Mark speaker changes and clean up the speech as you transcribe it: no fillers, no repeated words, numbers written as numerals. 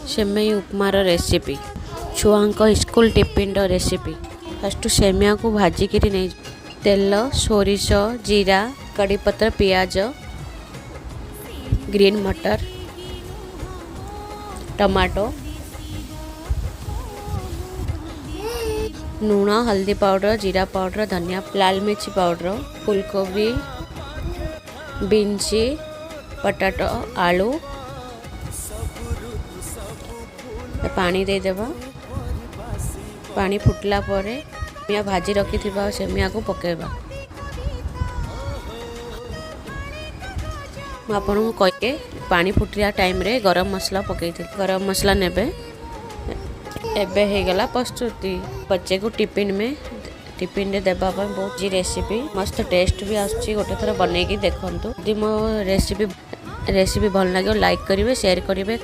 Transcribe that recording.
Speaker 1: Same उपमार recipe छुआ school tiffin recipe. First semiya को भाजिक नहीं तेल सोरिष जीरा कड़ीपत्र पियाज ग्रीन मटर टमाटो लूण हल्दी पाउडर जीरा पाउडर धनिया लाल मिर्ची पाउडर फूलकोबी बीन्स पटाटो आलू पानी दे देबा। पानी फुटला परे सेमिया भाजी रखी सेमिया को पकेबा। आपन को कहे पानी फुटिया टाइम रे गरम मसला पकई थी गरम मसला नेबे एबे हे गला प्रस्तुति। बच्चे को टिफिन रे देबा पर बहुत जी रेसिपी मस्त टेस्ट भी आछी। गोटे थर बनेकी देखंतु। यदि मो रेसिपी भल लागे लाइक करिवे शेयर करिवे।